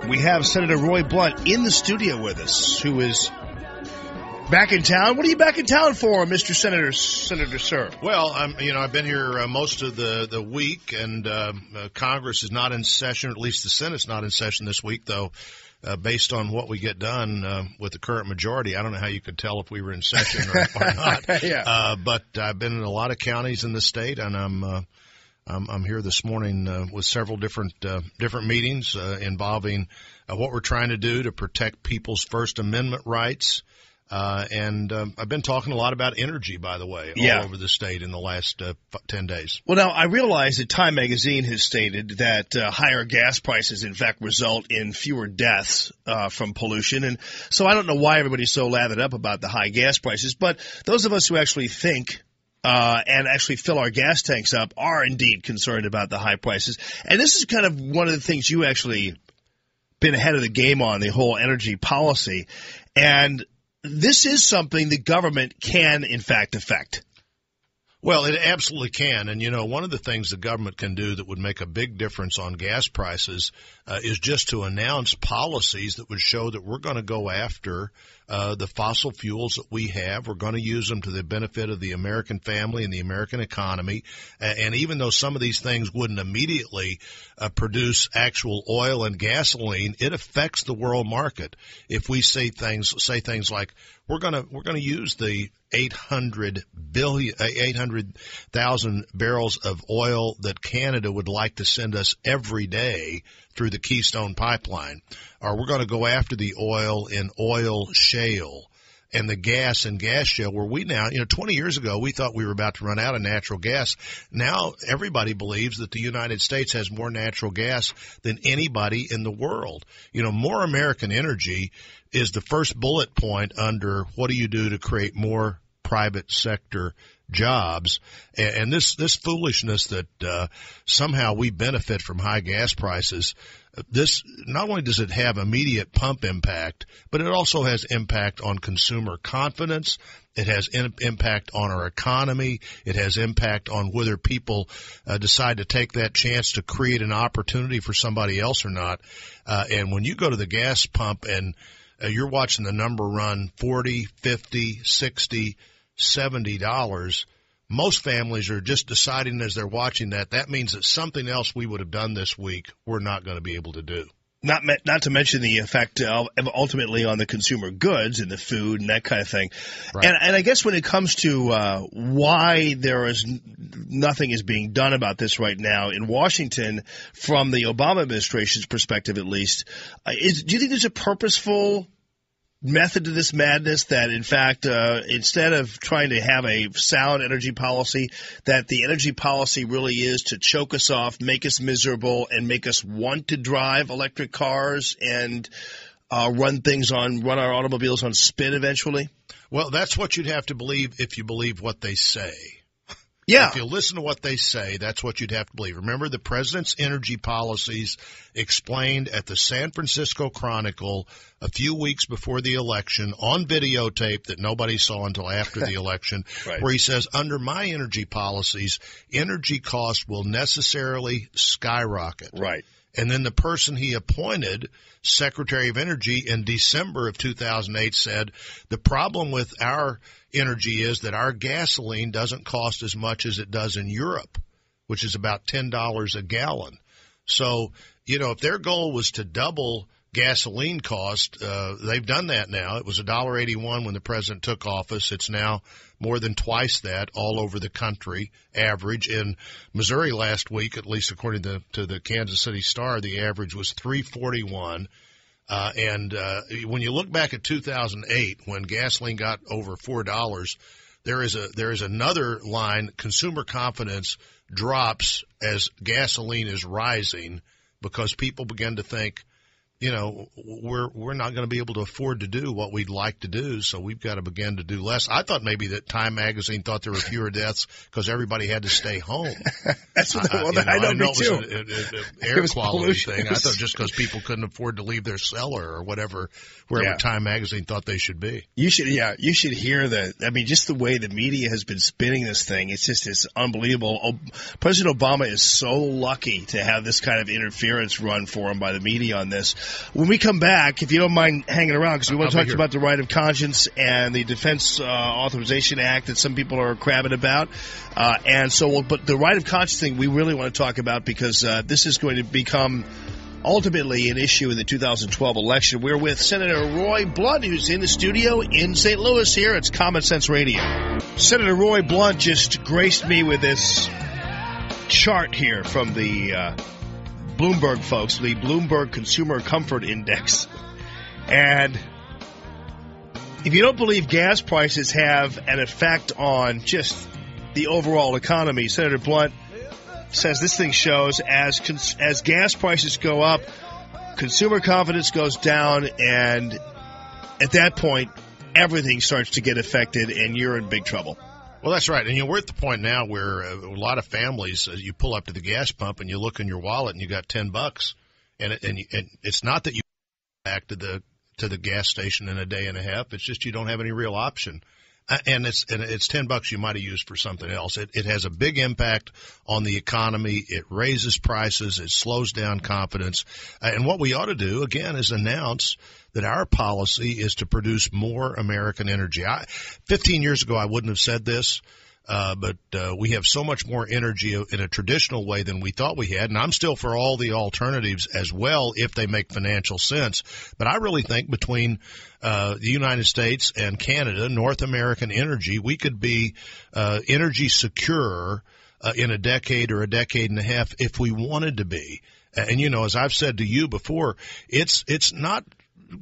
We have Senator Roy Blunt in the studio with us, who is back in town. What are you back in town for, Mr. Senator, sir? Well, I've been here most of the week, and Congress is not in session, or at least the Senate's not in session this week, though. Based on what we get done with the current majority, I don't know how you could tell if we were in session or not. Yeah. But I've been in a lot of counties in the state, and I'm here this morning with several different meetings involving what we're trying to do to protect people's First Amendment rights. And I've been talking a lot about energy, by the way, all over the state in the last 10 days. Well, now, I realize that Time Magazine has stated that higher gas prices, in fact, result in fewer deaths from pollution. And so I don't know why everybody's so lathered up about the high gas prices. But those of us who actually think and actually fill our gas tanks up are indeed concerned about the high prices. And this is kind of one of the things you actually been ahead of the game on, the whole energy policy. And this is something the government can, in fact, affect. Well, it absolutely can. And, one of the things the government can do that would make a big difference on gas prices is just to announce policies that would show that we're going to go after the fossil fuels that we have. We're going to use them to the benefit of the American family and the American economy. And even though some of these things wouldn't immediately produce actual oil and gasoline, it affects the world market. If we say things like, we're going to use the 800,000 barrels of oil that Canada would like to send us every day through the Keystone Pipeline, or we're going to go after the oil in oil shale and the gas in gas shale, where we now, 20 years ago, we thought we were about to run out of natural gas. Now everybody believes that the United States has more natural gas than anybody in the world. More American energy is the first bullet point under what do you do to create more private sector jobs. And this foolishness that somehow we benefit from high gas prices, this not only does it have immediate pump impact, but it also has impact on consumer confidence. It has impact on our economy. It has impact on whether people decide to take that chance to create an opportunity for somebody else or not. And when you go to the gas pump and you're watching the number run $40, $50, $60, $70, most families are just deciding as they're watching that means that something else we would have done this week we're not going to be able to do. Not to mention the effect ultimately on the consumer goods and the food and that kind of thing. Right. And I guess when it comes to why nothing is being done about this right now in Washington, from the Obama administration's perspective at least, do you think there's a purposeful method to this madness that, in fact, instead of trying to have a sound energy policy, that the energy policy really is to choke us off, make us miserable, and make us want to drive electric cars and run our automobiles on spin eventually? Well, that's what you'd have to believe if you believe what they say. Yeah. If you listen to what they say, that's what you'd have to believe. Remember, the president's energy policies explained at the San Francisco Chronicle a few weeks before the election on videotape that nobody saw until after the election, right, where he says, under my energy policies, energy costs will necessarily skyrocket. Right. And then the person he appointed, Secretary of Energy, in December of 2008 said, the problem with our energy is that our gasoline doesn't cost as much as it does in Europe, which is about $10 a gallon. So, if their goal was to double gasoline cost, they've done that now. It was $1.81 when the president took office. It's now more than twice that all over the country average. In Missouri last week, at least according to the Kansas City Star, the average was $3.41. And when you look back at 2008, when gasoline got over $4, there is another line. Consumer confidence drops as gasoline is rising because people begin to think, we're not going to be able to afford to do what we'd like to do, so we've got to begin to do less. I thought maybe that Time Magazine thought there were fewer deaths because everybody had to stay home. That's what I know, me too. It was an air quality thing. I thought just because people couldn't afford to leave their cellar or wherever Time Magazine thought they should be. You should hear that. I mean, just the way the media has been spinning this thing, it's unbelievable. President Obama is so lucky to have this kind of interference run for him by the media on this. When we come back, if you don't mind hanging around, because we want to talk about the right of conscience and the Defense Authorization Act that some people are crabbing about. But the right of conscience thing we really want to talk about because this is going to become ultimately an issue in the 2012 election. We're with Senator Roy Blunt, who's in the studio in St. Louis here. It's Common Sense Radio. Senator Roy Blunt just graced me with this chart here from the Bloomberg folks, the Bloomberg Consumer Comfort Index. And if you don't believe gas prices have an effect on just the overall economy, Senator Blunt says this thing shows as gas prices go up, consumer confidence goes down, and at that point, everything starts to get affected, and you're in big trouble. Well, that's right. And we're at the point now where a lot of families, you pull up to the gas pump and you look in your wallet and you got $10, and it's not that you go back to the gas station in a day and a half. It's just you don't have any real option. And it's $10 you might have used for something else. It has a big impact on the economy. It raises prices. It slows down confidence. And what we ought to do, again, is announce that our policy is to produce more American energy. 15 years ago, I wouldn't have said this. But we have so much more energy in a traditional way than we thought we had. And I'm still for all the alternatives as well if they make financial sense. But I really think between the United States and Canada, North American energy, we could be energy secure in a decade or a decade and a half if we wanted to be. And, as I've said to you before, it's not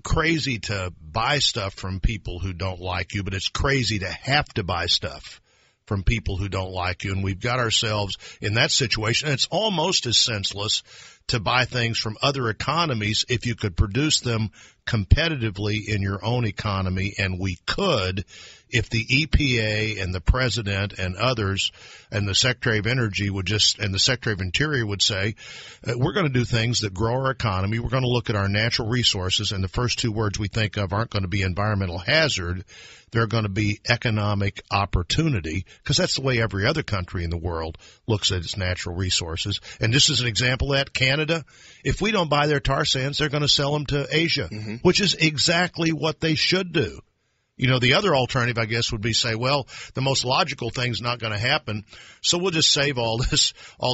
crazy to buy stuff from people who don't like you, but it's crazy to have to buy stuff from people who don't like you, and we've got ourselves in that situation. And it's almost as senseless to buy things from other economies if you could produce them competitively in your own economy, and we could if the EPA and the President and others and the Secretary of Energy and the Secretary of Interior would say, we're going to do things that grow our economy. We're going to look at our natural resources, and the first two words we think of aren't going to be environmental hazard. They're going to be economic opportunity, because that's the way every other country in the world looks at its natural resources. And this is an example of that. Canada, if we don't buy their tar sands, they're going to sell them to Asia, which is exactly what they should do. The other alternative, I guess, would be say, well, the most logical thing's not going to happen, so we'll just save all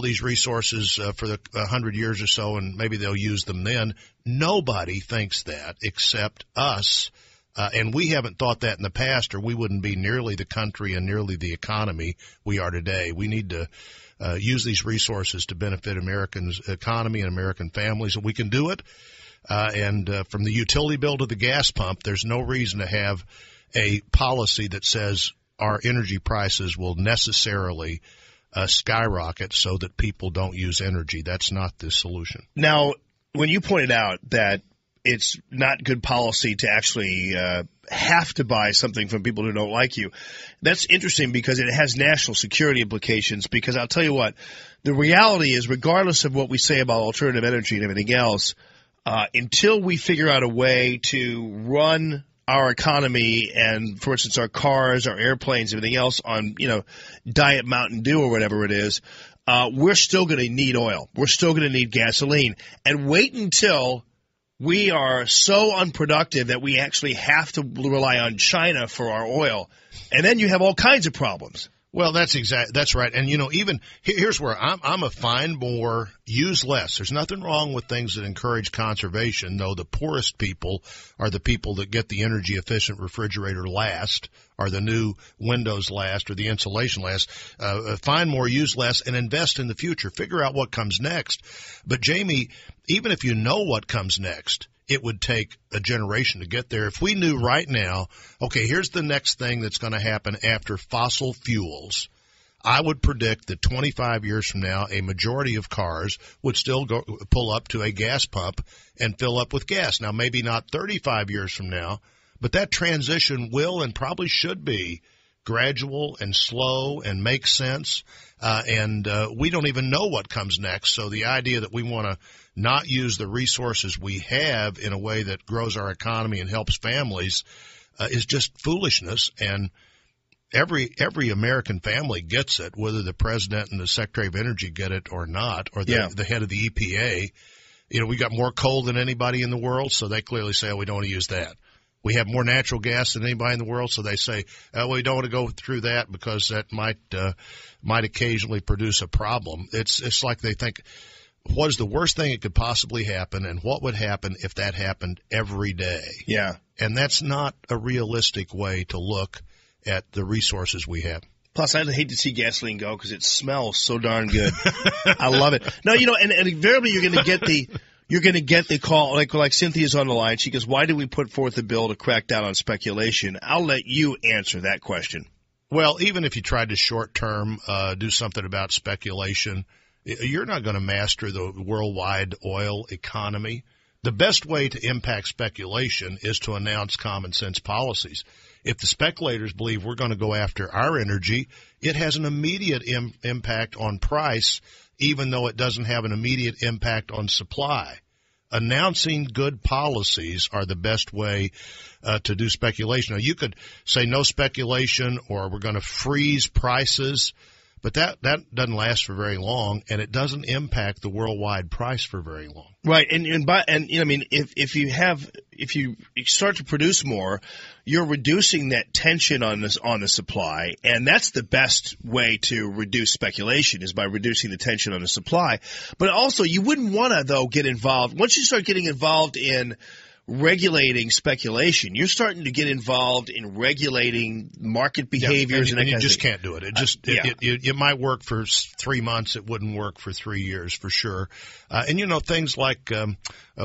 these resources for the 100 years or so, and maybe they'll use them then. Nobody thinks that except us. And we haven't thought that in the past, or we wouldn't be nearly the country and nearly the economy we are today. We need to use these resources to benefit Americans' economy and American families, and we can do it. And from the utility bill to the gas pump, there's no reason to have a policy that says our energy prices will necessarily skyrocket so that people don't use energy. That's not the solution. Now, when you pointed out that it's not good policy to actually have to buy something from people who don't like you, that's interesting because it has national security implications. Because I'll tell you what, the reality is, regardless of what we say about alternative energy and everything else, until we figure out a way to run our economy and, for instance, our cars, our airplanes, everything else on, Diet Mountain Dew or whatever it is, we're still going to need oil. We're still going to need gasoline. And wait until we are so unproductive that we actually have to rely on China for our oil. And then you have all kinds of problems. Well, that's right. And, even here's where I'm a find more, use less. There's nothing wrong with things that encourage conservation, though the poorest people are the people that get the energy efficient refrigerator last, or the new windows last, or the insulation last. Find more, use less, and invest in the future. Figure out what comes next. But, Jamie, even if you know what comes next, it would take a generation to get there. If we knew right now, okay, here's the next thing that's going to happen after fossil fuels, I would predict that 25 years from now, a majority of cars would still pull up to a gas pump and fill up with gas. Now, maybe not 35 years from now, but that transition will and probably should be gradual and slow and make sense. And we don't even know what comes next. So the idea that we want to not use the resources we have in a way that grows our economy and helps families is just foolishness. And every American family gets it, whether the president and the Secretary of Energy get it or not, or the head of the EPA. We got more coal than anybody in the world, so they clearly say, we don't want to use that. We have more natural gas than anybody in the world, so they say, we don't want to go through that because that might occasionally produce a problem. It's like they think, what is the worst thing that could possibly happen, and what would happen if that happened every day? Yeah. And that's not a realistic way to look at the resources we have. Plus, I'd hate to see gasoline go because it smells so darn good. I love it. No, and invariably you're going to get the call, like Cynthia's on the line. She goes, why did we put forth a bill to crack down on speculation? I'll let you answer that question. Well, even if you tried to short-term do something about speculation, you're not going to master the worldwide oil economy. The best way to impact speculation is to announce common sense policies. If the speculators believe we're going to go after our energy, it has an immediate impact on price, even though it doesn't have an immediate impact on supply. Announcing good policies are the best way to do speculation. Now, you could say no speculation or we're going to freeze prices, but that doesn't last for very long, and it doesn't impact the worldwide price for very long. Right, if you start to produce more, you're reducing that tension on the supply, and that's the best way to reduce speculation is by reducing the tension on the supply. But also, you wouldn't want to though get involved once you start getting involved in regulating speculation. You're starting to get involved in regulating market behaviors, and you just can't do it. It might work for 3 months. It wouldn't work for 3 years for sure. Things like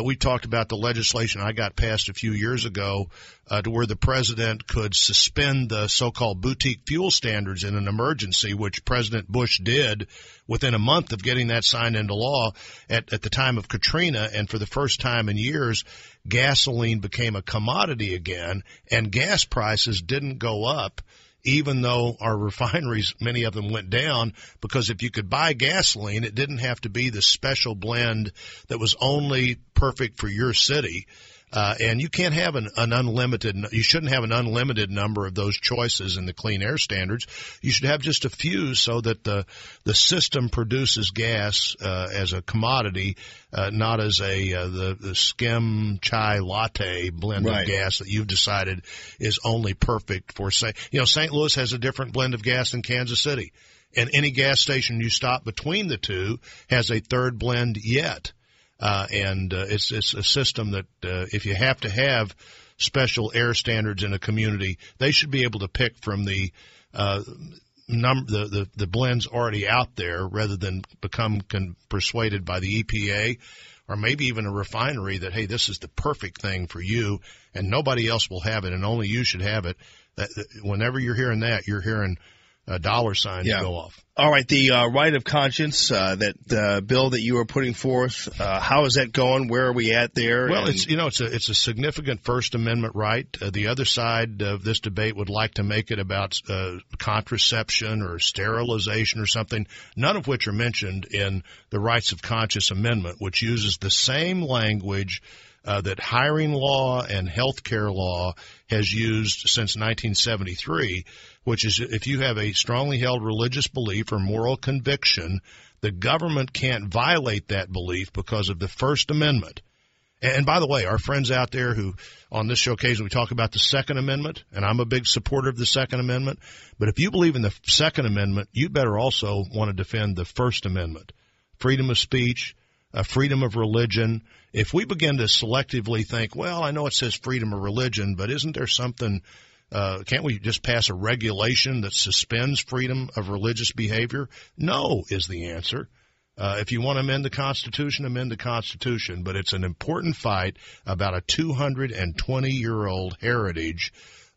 we talked about the legislation I got passed a few years ago to where the president could suspend the so-called boutique fuel standards in an emergency, which President Bush did within a month of getting that signed into law at the time of Katrina. And for the first time in years, gasoline became a commodity again, and gas prices didn't go up, even though our refineries, many of them went down, because if you could buy gasoline, it didn't have to be the special blend that was only perfect for your city. And you can't have you shouldn't have an unlimited number of those choices in the clean air standards. You should have just a few so that the system produces gas as a commodity, not as the skim chai latte blend of gas that you've decided is only perfect for, St. Louis has a different blend of gas than Kansas City. And any gas station you stop between the two has a third blend yet. It's a system that if you have to have special air standards in a community, they should be able to pick from the blends already out there rather than become persuaded by the EPA or maybe even a refinery that, hey, this is the perfect thing for you and nobody else will have it and only you should have it. Whenever you're hearing that, you're hearing dollar signs go off. All right, the right of conscience, that bill that you are putting forth, how is that going? Where are we at there? Well, it's a significant First Amendment right. The other side of this debate would like to make it about contraception or sterilization or something, none of which are mentioned in the Rights of Conscience Amendment, which uses the same language that hiring law and health care law has used since 1973, which is if you have a strongly held religious belief or moral conviction, the government can't violate that belief because of the First Amendment. And by the way, our friends out there who on this show occasionally we talk about the Second Amendment, and I'm a big supporter of the Second Amendment, but if you believe in the Second Amendment, you better also want to defend the First Amendment. Freedom of speech, freedom of religion. If we begin to selectively think, well, I know it says freedom of religion, but isn't there something, can't we just pass a regulation that suspends freedom of religious behavior? No is the answer. If you want to amend the Constitution, but it's an important fight about a 220-year-old heritage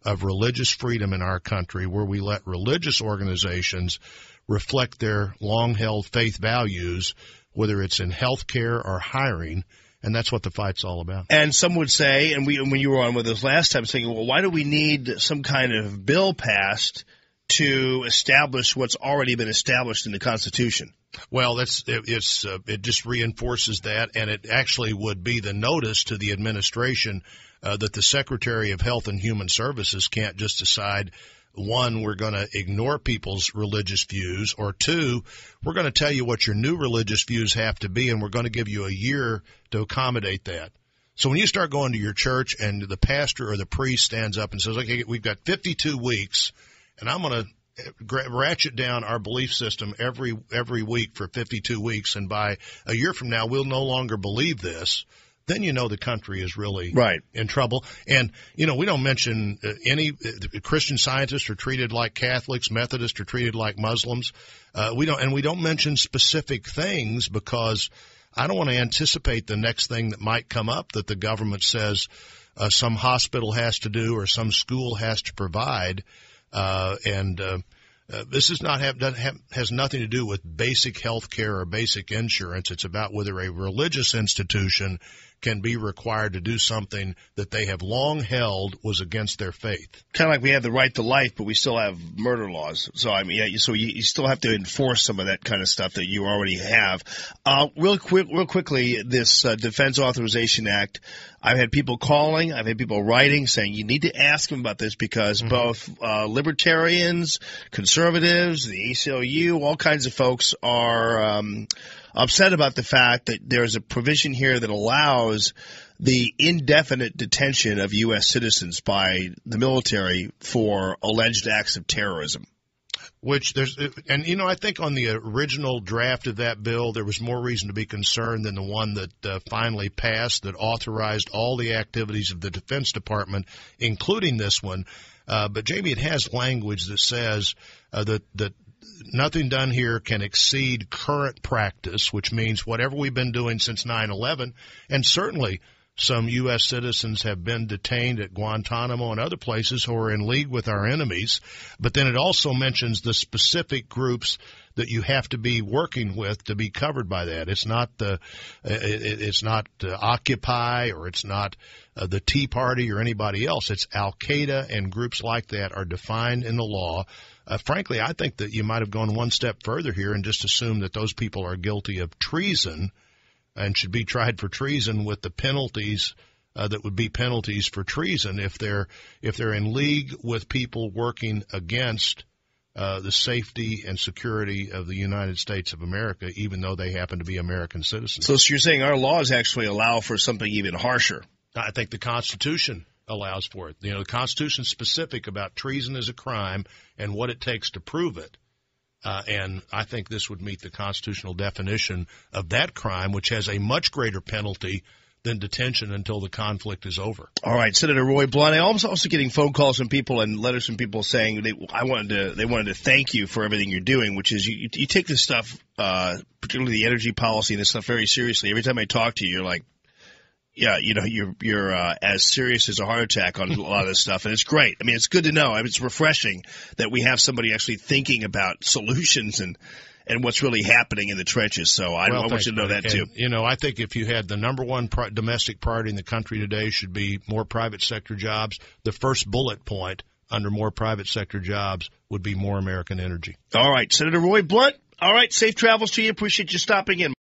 of religious freedom in our country where we let religious organizations reflect their long-held faith values, whether it's in health care or hiring. And that's what the fight's all about. And some would say, and when you were on with us last time, saying, well, why do we need some kind of bill passed to establish what's already been established in the Constitution? Well, it just reinforces that, and it actually would be the notice to the administration that the Secretary of Health and Human Services can't just decide one, we're going to ignore people's religious views, or two, we're going to tell you what your new religious views have to be, and we're going to give you a year to accommodate that. So when you start going to your church and the pastor or the priest stands up and says, okay, we've got 52 weeks, and I'm going to ratchet down our belief system every week for 52 weeks, and by a year from now we'll no longer believe this, then you know the country is really in trouble. And, we don't mention any Christian Scientists are treated like Catholics, Methodists are treated like Muslims. We don't mention specific things because I don't want to anticipate the next thing that might come up that the government says some hospital has to do or some school has to provide. This has nothing to do with basic health care or basic insurance. It's about whether a religious institution can be required to do something that they have long held was against their faith. Kind of like we have the right to life, but we still have murder laws. So, so you still have to enforce some of that kind of stuff that you already have. Real quickly, this Defense Authorization Act, I've had people calling, I've had people writing saying you need to ask them about this because both libertarians, conservatives, the ACLU, all kinds of folks are upset about the fact that there's a provision here that allows the indefinite detention of U.S. citizens by the military for alleged acts of terrorism. I think on the original draft of that bill, there was more reason to be concerned than the one that finally passed that authorized all the activities of the Defense Department, including this one. But, Jamie, it has language that says that nothing done here can exceed current practice, which means whatever we've been doing since 9/11, and certainly some U.S. citizens have been detained at Guantanamo and other places who are in league with our enemies. But then it also mentions the specific groups that you have to be working with to be covered by that. It's not Occupy, or it's not the Tea Party or anybody else. It's Al-Qaeda, and groups like that are defined in the law. Frankly, I think that you might have gone one step further here and just assumed that those people are guilty of treason and should be tried for treason with the penalties that would be penalties for treason if they're in league with people working against the safety and security of the United States of America, even though they happen to be American citizens. So you're saying our laws actually allow for something even harsher? I think the Constitution allows for it. The Constitution's specific about treason as a crime and what it takes to prove it. And I think this would meet the constitutional definition of that crime, which has a much greater penalty than detention until the conflict is over. All right, Senator Roy Blunt. I'm also getting phone calls from people and letters from people saying they wanted to thank you for everything you're doing, which is you take this stuff, particularly the energy policy and this stuff, very seriously. Every time I talk to you, you're like, yeah, you're as serious as a heart attack on a lot of this stuff, and it's great. I mean, it's good to know. It's refreshing that we have somebody actually thinking about solutions and what's really happening in the trenches. So I want you to know that too. I think if you had the number one domestic priority in the country today should be more private sector jobs, the first bullet point under more private sector jobs would be more American energy. All right, Senator Roy Blunt. All right, safe travels to you. Appreciate you stopping in.